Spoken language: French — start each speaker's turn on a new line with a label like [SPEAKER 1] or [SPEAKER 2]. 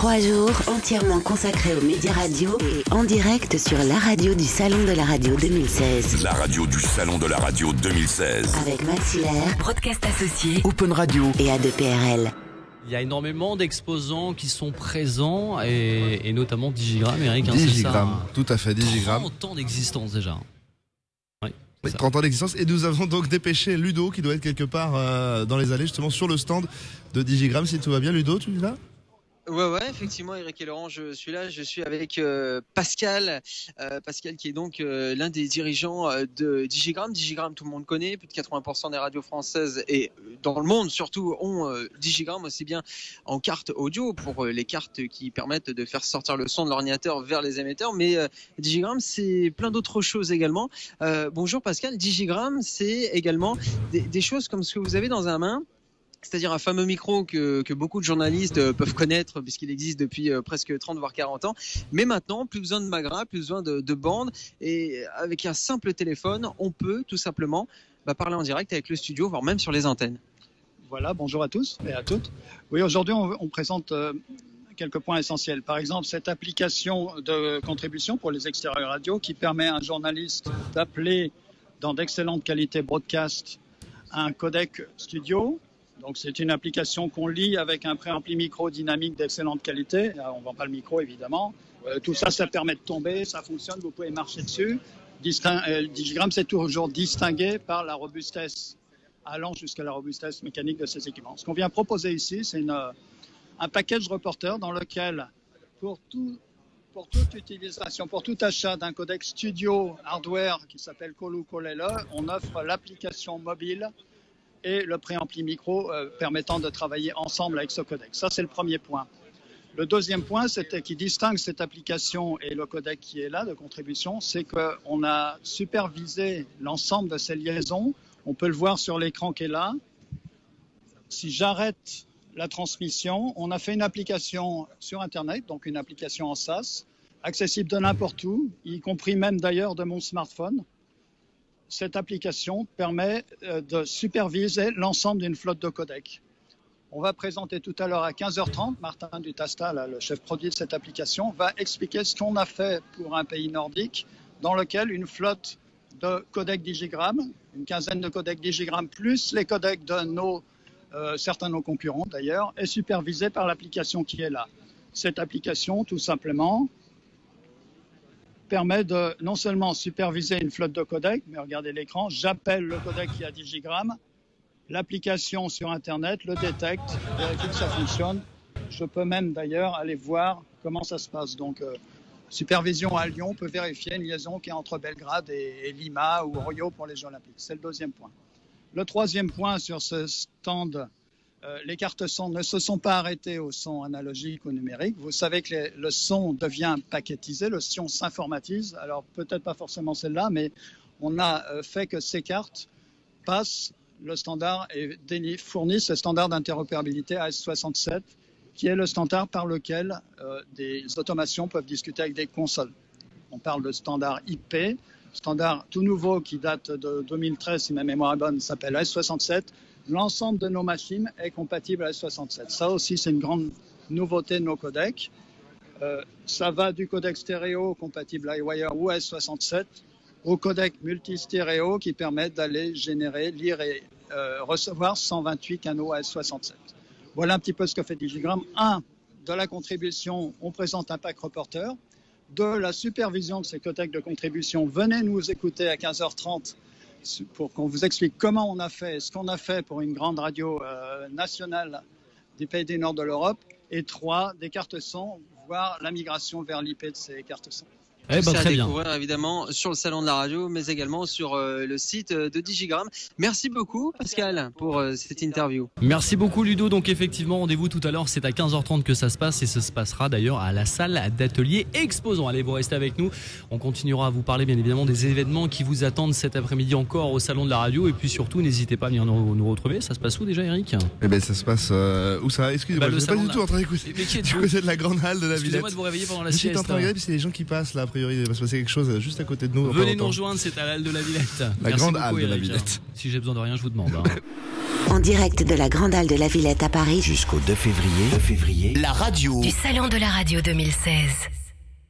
[SPEAKER 1] 3 jours entièrement consacrés aux médias radio et en direct sur la radio du Salon de la Radio 2016.
[SPEAKER 2] La radio du Salon de la Radio 2016.
[SPEAKER 1] Avec Maxillaire, Broadcast Associé, Open Radio et A2PRL.
[SPEAKER 3] Il y a énormément d'exposants qui sont présents et notamment Digigram, Eric.
[SPEAKER 4] Digigram, tout à fait, Digigram.
[SPEAKER 3] 30 ans d'existence déjà.
[SPEAKER 4] Oui, 30 ans d'existence. Et nous avons donc dépêché Ludo qui doit être quelque part dans les allées, justement sur le stand de Digigram. Si tout va bien, Ludo, tu es là ?
[SPEAKER 5] Ouais, effectivement, Eric et Laurent, je suis là. Je suis avec Pascal. Pascal qui est donc l'un des dirigeants de Digigram. Digigram, tout le monde connaît. Plus de 80% des radios françaises et dans le monde surtout ont Digigram, aussi bien en carte audio pour les cartes qui permettent de faire sortir le son de l'ordinateur vers les émetteurs. Mais Digigram, c'est plein d'autres choses également. Bonjour Pascal. Digigram, c'est également des choses comme ce que vous avez dans la main. C'est-à-dire un fameux micro que beaucoup de journalistes peuvent connaître puisqu'il existe depuis presque 30 voire 40 ans. Mais maintenant, plus besoin de magra, plus besoin de bande. Et avec un simple téléphone, on peut tout simplement parler en direct avec le studio, voire même sur les antennes.
[SPEAKER 6] Voilà, bonjour à tous et à toutes. Oui, aujourd'hui, on présente quelques points essentiels. Par exemple, cette application de contribution pour les extérieurs radio qui permet à un journaliste d'appeler dans d'excellente qualité broadcast un codec studio. Donc c'est une application qu'on lit avec un préampli micro dynamique d'excellente qualité. On ne vend pas le micro évidemment. Tout ça, ça permet de tomber, ça fonctionne, vous pouvez marcher dessus. Digigram, c'est toujours distingué par la robustesse, allant jusqu'à la robustesse mécanique de ces équipements. Ce qu'on vient proposer ici, c'est un package reporter dans lequel, pour toute utilisation, pour tout achat d'un codec studio hardware qui s'appelle Colu Colele, on offre l'application mobile et le préampli micro permettant de travailler ensemble avec ce codec. Ça, c'est le premier point. Le deuxième point, qui distingue cette application et le codec qui est là de contribution, c'est qu'on a supervisé l'ensemble de ces liaisons. On peut le voir sur l'écran qui est là. Si j'arrête la transmission, on a fait une application sur Internet, donc une application en SaaS, accessible de n'importe où, y compris même d'ailleurs de mon smartphone. Cette application permet de superviser l'ensemble d'une flotte de codecs. On va présenter tout à l'heure à 15h30, Martin Dutasta, le chef produit de cette application, va expliquer ce qu'on a fait pour un pays nordique dans lequel une flotte de codecs Digigram, une quinzaine de codecs Digigram, plus les codecs de certains de nos concurrents d'ailleurs, est supervisée par l'application qui est là. Cette application, tout simplement, permet de non seulement superviser une flotte de codecs, mais regardez l'écran, j'appelle le codec qui a Digigram, l'application sur Internet le détecte, vérifie que ça fonctionne. Je peux même d'ailleurs aller voir comment ça se passe. Donc, supervision à Lyon peut vérifier une liaison qui est entre Belgrade et Lima ou Rio pour les Jeux Olympiques. C'est le deuxième point. Le troisième point sur ce stand, les cartes son ne se sont pas arrêtées au son analogique ou numérique. Vous savez que le son devient paquetisé, le son s'informatise. Alors peut-être pas forcément celle-là, mais on a fait que ces cartes passent le standard et fournissent le standard d'interopérabilité AS67, qui est le standard par lequel des automations peuvent discuter avec des consoles. On parle de standard IP, standard tout nouveau qui date de 2013, si ma mémoire est bonne, s'appelle AS67. L'ensemble de nos machines est compatible à S67. Ça aussi, c'est une grande nouveauté de nos codecs. Ça va du codec stéréo compatible iWire ou S67 au codec multistéréo qui permet d'aller générer, lire et recevoir 128 canaux à S67. Voilà un petit peu ce que fait Digigram. 1. De la contribution, on présente un pack reporter. 2. La supervision de ces codecs de contribution. Venez nous écouter à 15h30 pour qu'on vous explique comment on a fait, ce qu'on a fait pour une grande radio nationale des pays du nord de l'Europe. Et 3, des cartes son, voire la migration vers l'IP de ces cartes son.
[SPEAKER 5] Très bien. Découvrir évidemment sur le salon de la radio, mais également sur le site de Digigram. Merci beaucoup Pascal pour cette interview.
[SPEAKER 3] Merci beaucoup Ludo. Donc effectivement, rendez-vous tout à l'heure, c'est à 15h30 que ça se passe et ça se passera d'ailleurs à la salle d'atelier exposant. Allez, vous restez avec nous. On continuera à vous parler bien évidemment des événements qui vous attendent cet après-midi encore au salon de la radio et puis surtout n'hésitez pas à venir nous retrouver. Ça se passe où déjà, Eric ?
[SPEAKER 4] Eh ben ça se passe où ça ? Excusez-moi, je ne suis pas du tout en train d'écouter. Du côté de la grande halle de la Villette.
[SPEAKER 3] Excusez-moi de vous réveiller pendant la sieste.
[SPEAKER 4] Je suis en train de regarder, c'est les gens qui passent là. A priori, il va se passer quelque chose juste à côté de nous.
[SPEAKER 3] Venez nous rejoindre, c'est à la halle de la Villette.
[SPEAKER 4] La grande halle de la Villette.
[SPEAKER 3] Si j'ai besoin de rien, je vous demande.
[SPEAKER 1] En direct de la Grande Halle de la Villette à Paris.
[SPEAKER 7] Jusqu'au 2 février.
[SPEAKER 8] La radio
[SPEAKER 9] du Salon de la Radio 2016.